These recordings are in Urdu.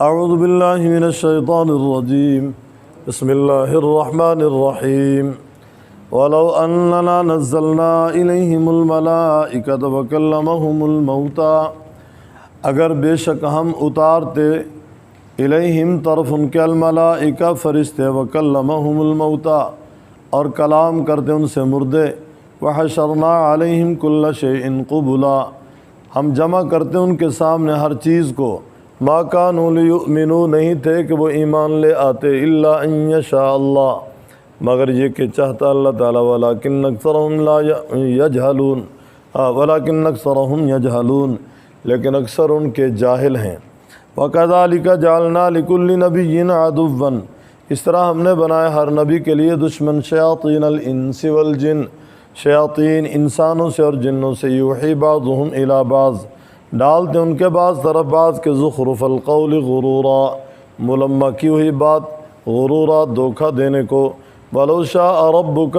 اعوذ باللہ من الشیطان الرجیم بسم اللہ الرحمن الرحیم وَلَوْ أَنَّنَا نَزَّلْنَا إِلَيْهِمُ الْمَلَائِكَةَ وَكَلَّمَهُمُ الْمَوْتَى اگر بے شک ہم اتارتے الیہم طرف ان کے الملائکہ فرشتے وَكَلَّمَهُمُ الْمَوْتَى اور کلام کرتے ان سے مردے وَحَشَرْنَا عَلَيْهِمْ كُلَّ شَيْءٍ قُبُلًا ہم جمع کرتے ان کے سامنے ہر چیز کو مَا كَانُوا لِيُؤْمِنُوا نہیں تھے کہ وہ ایمان لے آتے إِلَّا أَن يَشَاءَ اللَّهُ مگر یہ کہ چاہتا اللہ تعالیٰ وَلَكِنَّ أَكْثَرَهُمْ لَا يَجْهَلُونَ وَلَكِنَّ أَكْثَرَهُمْ يَجْهَلُونَ لیکن اکثر ان کے جاہل ہیں وَكَذَلِكَ جَعَلْنَا لِكُلِّ نَبِيٍّ عَدُوًّا اس طرح ہم نے بنایا ہر نبی کے لیے دشمن شیاطین الانس والجن شیاطین انسانوں سے اور جنوں سے یوحی بعضهم الی بعض ڈالتے ان کے بعض طرف بعض کے زخرف القول غرورا ملمہ کی ہوئی بات غرورا دھوکہ دینے کو وَلَوْ شَاءَ رَبُّكَ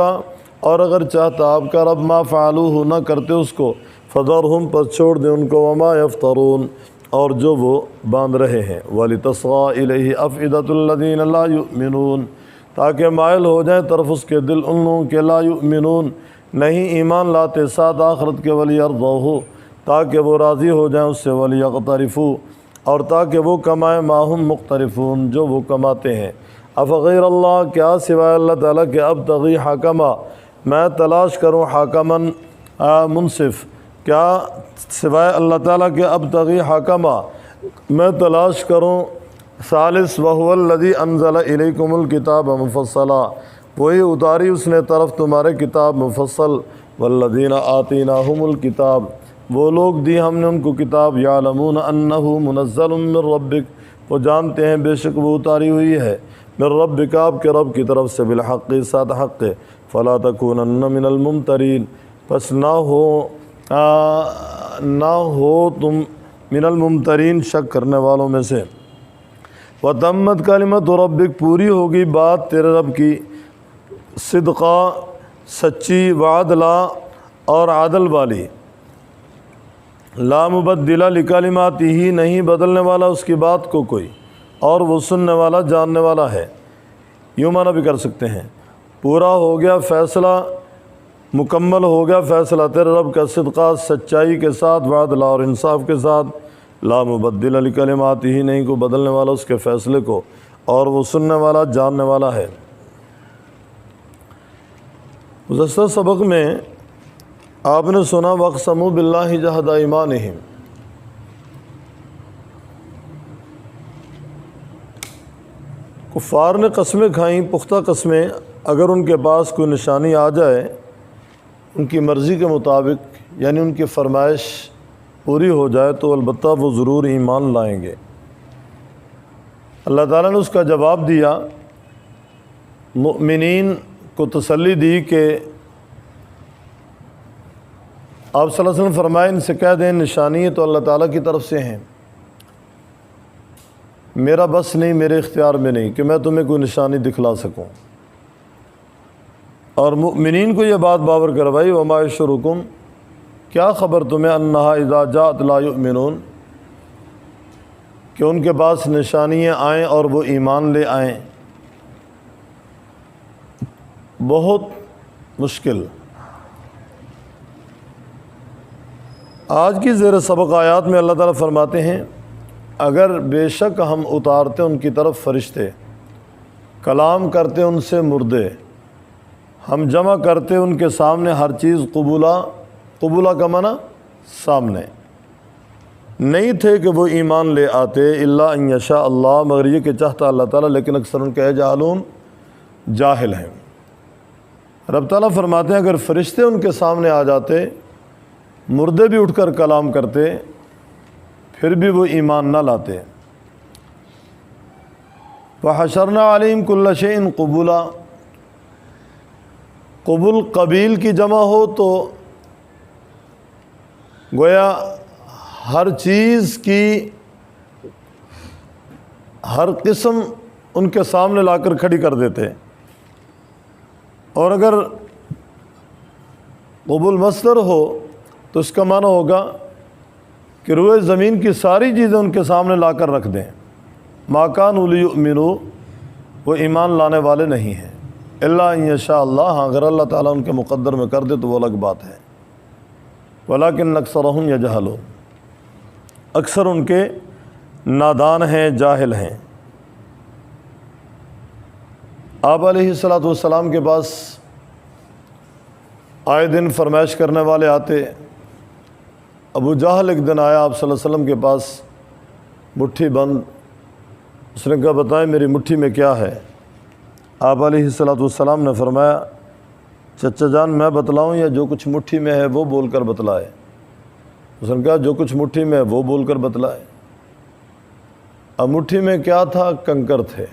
اور اگر چاہتا آپ کا رب ما فعلوہ نہ کرتے اس کو فذرہم پر چھوڑ دیں ان کو وما یفترون اور جو وہ باندھ رہے ہیں وَلِتَصْغَىٰ إِلَيْهِ أَفْئِدَةُ الَّذِينَ لَا يُؤْمِنُونَ تاکہ مائل ہو جائیں طرف اس کے دل ان لوگوں کے لا یؤمنون نہیں ایمان لاتے ساتھ آخرت کے وَلِيَرْضَوْهُ تاکہ وہ راضی ہو جائیں اس سے وَلِيَقْتَرِفُوا اور تاکہ وہ کمائیں ما ہم مقترفون جو وہ کماتے ہیں افغیر اللہ کیا سوائے اللہ تعالیٰ کے ابتغی حکما میں تلاش کروں حاکمن منصف کیا سوائے اللہ تعالیٰ کے ابتغی حکما میں تلاش کروں ثالث وہو الذی انزل الیکم الکتاب مفصلا وہی اتاری اس نے طرف تمہارے کتاب مفصل والذین آتیناہم الکتاب وہ لوگ دی ہم نے ان کو کتاب یعلمون انہ منزل من ربک وہ جانتے ہیں بے شک وہ اتاری ہوئی ہے من ربک آپ کے رب کی طرف سے بالحق ساتھ حق فلا تکونن من الممترین پس نہ ہو تم من الممترین شک کرنے والوں میں سے وتمت کلمۃ ربک پوری ہوگی بات تیرے رب کی صدقہ سچی وعدلا اور عدل والی لا مبدل لکلماتہ ہی نہیں بدلنے والا اس کی بات کو کوئی اور وہ سننے والا جاننے والا ہے یوں معنی بھی کر سکتے ہیں پورا ہو گیا فیصلہ مکمل ہو گیا فیصلہ تیرے رب کا صدقہ سچائی کے ساتھ وعدلا اور انصاف کے ساتھ لا مبدل لکلماتہ ہی نہیں کو بدلنے والا اس کے فیصلے کو اور وہ سننے والا جاننے والا ہے گزشتہ سبق میں آپ نے سنا وَاقْسَمُوا بِاللَّهِ جَهْدَ أَيْمَانِهِمْ کفار نے قسمیں کھائیں پختہ قسمیں اگر ان کے پاس کوئی نشانی آ جائے ان کی مرضی کے مطابق یعنی ان کی فرمائش پوری ہو جائے تو البتہ وہ ضرور ایمان لائیں گے اللہ تعالیٰ نے اس کا جواب دیا مؤمنین کو تسلی دی کہ آپ صلی اللہ علیہ وسلم فرمائے ان سے کہہ دیں نشانی تو اللہ تعالیٰ کی طرف سے ہیں میرا بس نہیں میرے اختیار میں نہیں کہ میں تمہیں کوئی نشانی دکھلا سکوں اور مؤمنین کو یہ بات باور کروائی وما یشعرکم کیا خبر تمہیں انہا اذا جاءت لا یؤمنون کہ ان کے پاس نشانیاں آئیں اور وہ ایمان لے آئیں بہت مشکل آج کی زیر سبق آیات میں اللہ تعالیٰ فرماتے ہیں اگر بے شک ہم اتارتے ان کی طرف فرشتے کلام کرتے ان سے مردے ہم جمع کرتے ان کے سامنے ہر چیز قبولہ کا معنی سامنے نہیں تھے کہ وہ ایمان لے آتے الا ان یشاء اللہ مگر یہ کہ چاہتا اللہ تعالیٰ لیکن اکثر ان کے جاہلون جاہل ہیں رب تعالیٰ فرماتے ہیں اگر فرشتے ان کے سامنے آ جاتے مردے بھی اٹھ کر کلام کرتے پھر بھی وہ ایمان نہ لاتے وحشرنا علیہم کل شیء قبولا قبول قبیل کی جمع ہو تو گویا ہر چیز کی ہر قسم ان کے سامنے لا کر کھڑی کر دیتے اور اگر قبول مصدر ہو تو اس کا معنی ہوگا کہ روئے زمین کی ساری چیزیں ان کے سامنے لا کر رکھ دیں ما کانوا لیؤمنوا، وہ ایمان لانے والے نہیں ہیں، الا ان یشاء اللہ، ہاں اگر اللہ تعالیٰ ان کے مقدر میں کر دے تو وہ الگ بات ہے، ولکن اکثرہم یجہلون، اکثر ان کے نادان ہیں، جاہل ہیں۔ آپ علیہ الصلاۃ والسلام کے پاس آئے دن فرمائش کرنے والے آتے۔ ابو جہل ایک دن آیا آپ صلی اللہ علیہ وسلم کے پاس مٹھی بند، اس نے کہا بتائیں میری مٹھی میں کیا ہے؟ آپ علیہ الصلاۃ والسلام نے فرمایا چچا جان میں بتلاؤں یا جو کچھ مٹھی میں ہے وہ بول کر بتلائے؟ اس نے کہا جو کچھ مٹھی میں ہے وہ بول کر بتلائے۔ اب مٹھی میں کیا تھا؟ کنکر تھے۔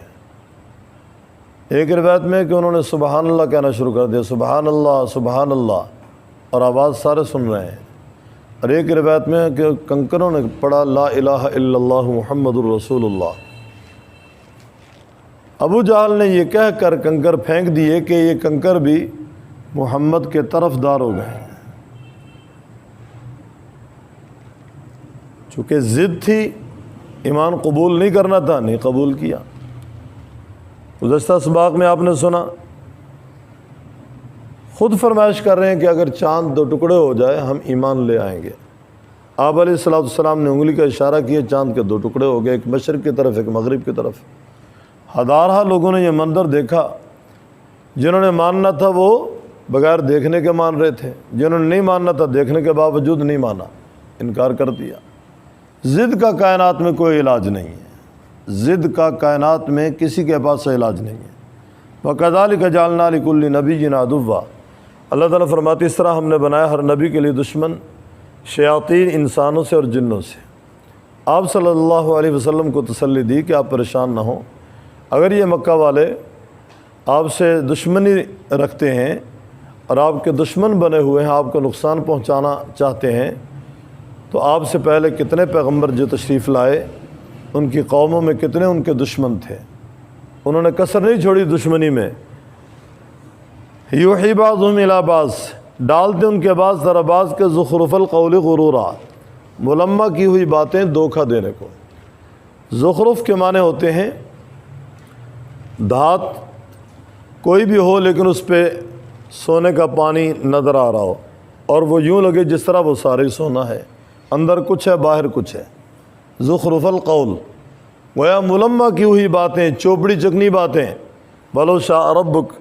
ایک روایت میں کہ انہوں نے سبحان اللہ کہنا شروع کر دیا، سبحان اللہ، اور آواز سارے سن رہے ہیں۔ اور ایک روایت میں کہ کنکروں نے پڑھا لا الہ الا اللہ محمد الرسول اللہ۔ ابو جہل نے یہ کہہ کر کنکر پھینک دیے کہ یہ کنکر بھی محمد کے طرف دار ہو گئے، چونکہ ضد تھی، ایمان قبول نہیں کرنا تھا، نہیں قبول کیا۔ گزشتہ سباق میں آپ نے سنا، خود فرمائش کر رہے ہیں کہ اگر چاند 2 ٹکڑے ہو جائے ہم ایمان لے آئیں گے۔ آپ علیہ الصلوۃ والسلام نے انگلی کا اشارہ کیا، چاند کے 2 ٹکڑے ہو گئے، ایک مشرق کی طرف ایک مغرب کی طرف۔ ہزارہ لوگوں نے یہ منظر دیکھا، جنہوں نے ماننا تھا وہ بغیر دیکھنے کے مان رہے تھے، جنہوں نے نہیں ماننا تھا دیکھنے کے باوجود نہیں مانا، انکار کر دیا۔ ضد کا کائنات میں کوئی علاج نہیں ہے، ضد کا کائنات میں کسی کے پاس علاج نہیں ہے۔ وَكَذَلِكَ جَعَلْنَا لِكُلِّ نَبِيٍّ عَدُوًّا، اللہ تعالیٰ فرماتے اس طرح ہم نے بنایا ہر نبی کے لیے دشمن، شیاطین انسانوں سے اور جنوں سے۔ آپ صلی اللہ علیہ وسلم کو تسلی دی کہ آپ پریشان نہ ہوں، اگر یہ مکہ والے آپ سے دشمنی رکھتے ہیں اور آپ کے دشمن بنے ہوئے ہیں، آپ کو نقصان پہنچانا چاہتے ہیں، تو آپ سے پہلے کتنے پیغمبر جو تشریف لائے ان کی قوموں میں کتنے ان کے دشمن تھے، انہوں نے کسر نہیں چھوڑی دشمنی میں۔ یوحی بعضهم الی بعض، ڈالتے ان کے بعض طرح بعض کے زخرف القول غرورا، ملمہ کی ہوئی باتیں دھوکہ دینے کو۔ زخرف کے معنی ہوتے ہیں دھات کوئی بھی ہو لیکن اس پہ سونے کا پانی نظر آ رہا ہو اور وہ یوں لگے جس طرح وہ سارے سونا ہے، اندر کچھ ہے باہر کچھ ہے۔ زخرف القول گویا ملمہ کی ہوئی باتیں، چوپڑی چکنی باتیں۔ ولو شاء ربک،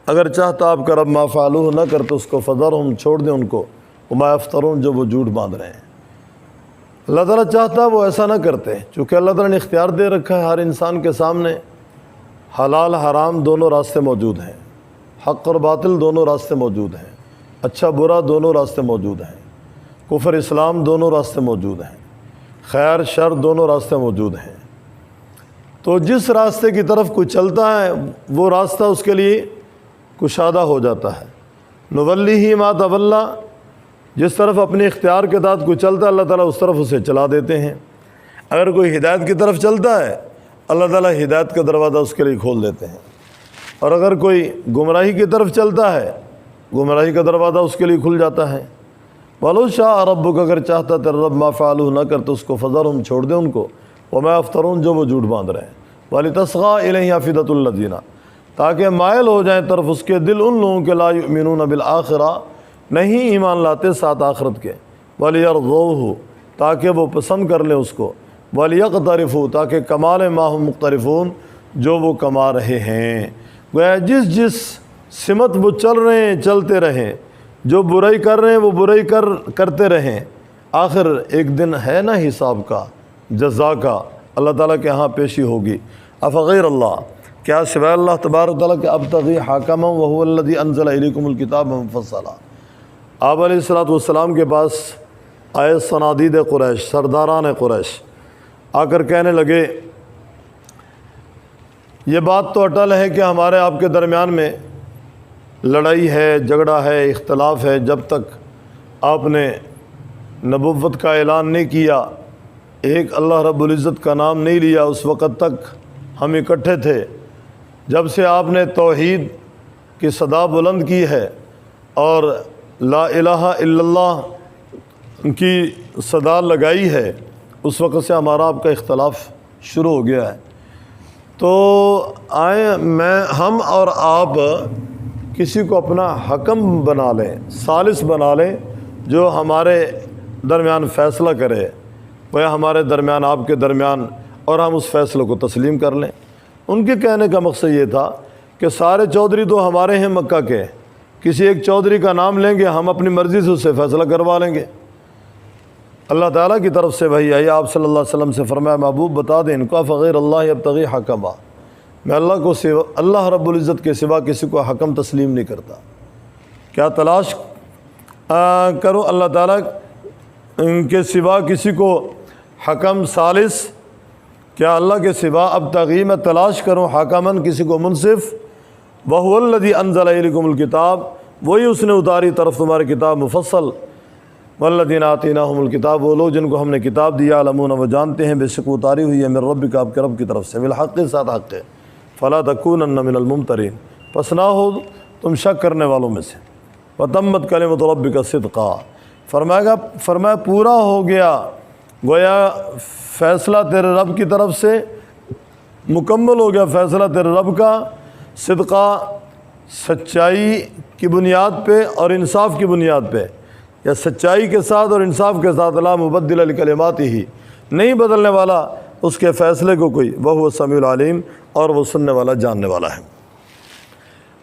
اگر چاہتا آپ کا رب ما فعلوہ نہ کرتے اس کو، فذرہم چھوڑ دیں ان کو، وما یفترون جو وہ جھوٹ باندھ رہے ہیں۔ اللہ تعالیٰ چاہتا وہ ایسا نہ کرتے، چونکہ اللہ تعالیٰ نے اختیار دے رکھا ہے ہر انسان کے سامنے، حلال حرام دونوں راستے موجود ہیں، حق اور باطل دونوں راستے موجود ہیں، اچھا برا دونوں راستے موجود ہیں، کفر اسلام دونوں راستے موجود ہیں، خیر شر دونوں راستے موجود ہیں۔ تو جس راستے کی طرف کوئی چلتا ہے وہ راستہ اس کے لیے کشادہ ہو جاتا ہے۔ نولیہ ما تولی، جس طرف اپنے اختیار کے تحت کوئی چلتا ہے اللہ تعالیٰ اس طرف اسے چلا دیتے ہیں۔ اگر کوئی ہدایت کی طرف چلتا ہے اللہ تعالیٰ ہدایت کا دروازہ اس کے لیے کھول دیتے ہیں، اور اگر کوئی گمراہی کی طرف چلتا ہے گمراہی کا دروازہ اس کے لیے کھل جاتا ہے۔ وَلَوْ شَاءَ رَبُّكَ، اگر چاہتا تیرا رب ما فعلوہ نہ کرتے اس کو، فذرہم چھوڑ دے ان کو، وما یفترون جو وہ جھوٹ باندھ رہے ہیں، وَلِتَصْغَىٰ إِلَيْهِ أَفْئِدَةُ الَّذِينَ، تاکہ مائل ہو جائیں طرف اس کے دل ان لوگوں کے لا یؤمنون بالآخرہ، نہیں ایمان لاتے ساتھ آخرت کے، وَلِيَرْضَوْهُ، تاکہ وہ پسند کر لیں اس کو، وَلِيَقْتَرِفُوا، تاکہ کما لیں ما ہم مقترفون جو وہ کما رہے ہیں۔ گویا جس سمت وہ چل رہے ہیں چلتے رہیں، جو برائی کر رہے ہیں وہ برائی کرتے رہیں، آخر ایک دن ہے نا حساب کا، جزا کا، اللہ تعالیٰ کے ہاں پیشی ہوگی۔ افغیر اللہ، کیا سوائے اللہ تبارک تعالیٰ کے ابتغی حاکما وہو الذی انزل الیکم الکتاب مفصلا۔ آپ علیہ الصلوۃ والسلام کے پاس آئے صنادید قریش، سرداران قریش، آ کر کہنے لگے یہ بات تو اٹل ہے کہ ہمارے آپ کے درمیان میں لڑائی ہے، جھگڑا ہے، اختلاف ہے، جب تک آپ نے نبوت کا اعلان نہیں کیا، ایک اللہ رب العزت کا نام نہیں لیا، اس وقت تک ہم اکٹھے تھے۔ جب سے آپ نے توحید کی صدا بلند کی ہے اور لا الہ الا اللہ کی صدا لگائی ہے، اس وقت سے ہمارا آپ کا اختلاف شروع ہو گیا ہے۔ تو آئیں ہم اور آپ کسی کو اپنا حکم بنا لیں، ثالث بنا لیں، جو ہمارے درمیان فیصلہ کرے، وہ ہمارے درمیان آپ کے درمیان، اور ہم اس فیصلے کو تسلیم کر لیں۔ ان کے کہنے کا مقصد یہ تھا کہ سارے چودھری تو ہمارے ہیں مکہ کے، کسی ایک چودھری کا نام لیں گے، ہم اپنی مرضی سے اس سے فیصلہ کروا لیں گے۔ اللہ تعالیٰ کی طرف سے وحی آئی، آپ صلی اللہ علیہ وسلم سے فرمایا محبوب بتا دیں ان کو فغیر اللہ ابتغی حکما، میں اللہ رب العزت کے سوا کسی کو حکم تسلیم نہیں کرتا۔ کیا تلاش کرو اللہ تعالیٰ کے سوا کسی کو حکم ثالث، کیا اللہ کے سوا ابتغی میں تلاش کروں حکمن کسی کو منصف، وہو الذی انزل الیکم الکتاب، وہی اس نے اتاری طرف تمہاری کتاب مفصل، والذین آتیناہم الکتاب، وہ لوگ جن کو ہم نے کتاب دی، یعلمون وہ جانتے ہیں بے شک اتاری ہوئی ہے من ربک آپ کے رب کی طرف سے، بالحق ساتھ حق ہے، فلا تکونن من الممترین پس نہ ہو تم شک کرنے والوں میں سے، وتمت کلمۃ ربک صدقا، فرمایا پورا ہو گیا گویا فیصلہ تیرے رب کی طرف سے، مکمل ہو گیا فیصلہ تیرے رب کا، صدقہ سچائی کی بنیاد پہ اور انصاف کی بنیاد پہ، یا سچائی کے ساتھ اور انصاف کے ساتھ، لا مبدل لکلماتہ نہیں بدلنے والا اس کے فیصلے کو کوئی، وہو السمیع العلیم اور وہ سننے والا جاننے والا ہے۔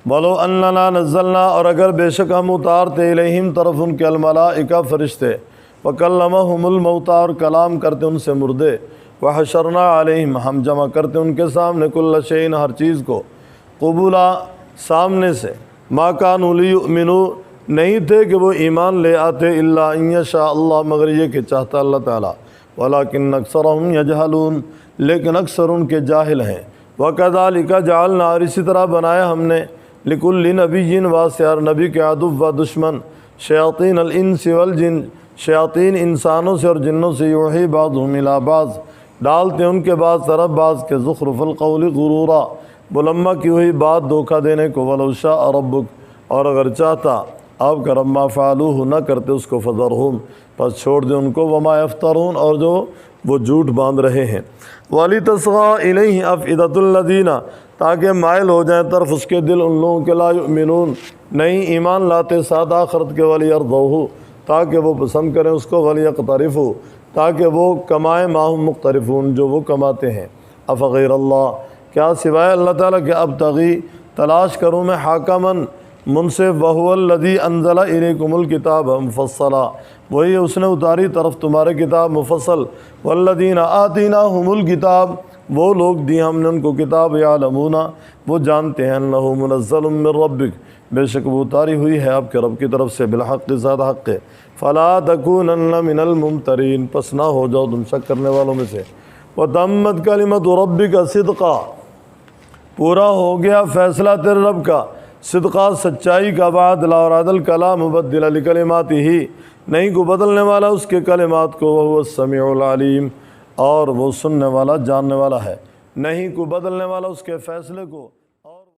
وَلَوْ أَنَّنَا نَزَّلْنَا اور اگر بے شک ہم اتارتے الیہم طرف ان کے الملائکہ فرشتے، وَكَلَّمَهُمُ الْمَوْتَى اور کلام کرتے ان سے مردے، وَحَشَرْنَا عَلَيْهِمْ ہم جمع کرتے ان کے سامنے كُلَّ شَيْءٍ ہر چیز کو، قبولا سامنے سے، مَا كَانُوا لِيُؤْمِنُوا نہیں تھے کہ وہ ایمان لے آتے، الا ان یشاء اللہ مگر یہ کہ چاہتا اللہ تعالیٰ، ولیکن اکثرہم یجہلون لیکن اکثر ان کے جاہل ہیں، وکذالک جعلنا اور اسی طرح بنایا ہم نے لکل نبی واسطے ہر نبی کے عدو و دشمن، شیاطین الانس والجن شیاطین انسانوں سے اور جنوں سے، یوحی بعضهم الی بعض ڈالتے ان کے بعض طرف بعض کے، زخرف القول غرورا ملمہ کی ہوئی بات دھوکہ دینے کو، ولو شاء ربک اور اگر چاہتا آپ کا رب، ما فعلوہ نہ کرتے اس کو، فذرہم پس چھوڑ دیں ان کو، وما یفترون اور جو وہ جھوٹ باندھ رہے ہیں، وَلِتَصْغَىٰ إِلَيْهِ أَفْئِدَةُ الَّذِينَ تاکہ مائل ہو جائیں طرف اس کے دل ان لوگوں کے، لا یؤمنون نہیں ایمان لاتے ساتھ آخرت کے، وَلِيَرْضَوْهُ تاکہ وہ پسند کریں اس کو، وَلِيَقْتَرِفُوا تاکہ وہ کمائیں، ما ہم مقترفون جو وہ کماتے ہیں، افغیر اللہ کیا سوائے اللہ تعالیٰ کے، ابتغی تلاش کروں میں، حاکمن منصف، وہو الذی انزل الیکم الکتاب مفصلا وہی اس نے اتاری طرف تمہارے کتاب مفصل، والذین آتیناہم الکتاب وہ لوگ دی ہم نے ان کو کتاب، یعلمون وہ جانتے ہیں، انہ منزل من ربک بے شک وہ اتاری ہوئی ہے آپ کے رب کی طرف سے، بالحق ذات حق ہے، فلا تکونن من الممترین پس نہ ہو جاؤ تم شک کرنے والوں میں سے، وتمت کلمۃ ربک صدقا پورا ہو گیا فیصلہ تیرے رب کا، صدقہ سچائی کا، بعد لا اور عدل کلام مبدل لکلماتہ نہیں کو بدلنے والا اس کے کلمات کو، وہو السمیع العلیم اور وہ سننے والا جاننے والا ہے، نہیں کو بدلنے والا اس کے فیصلے کو۔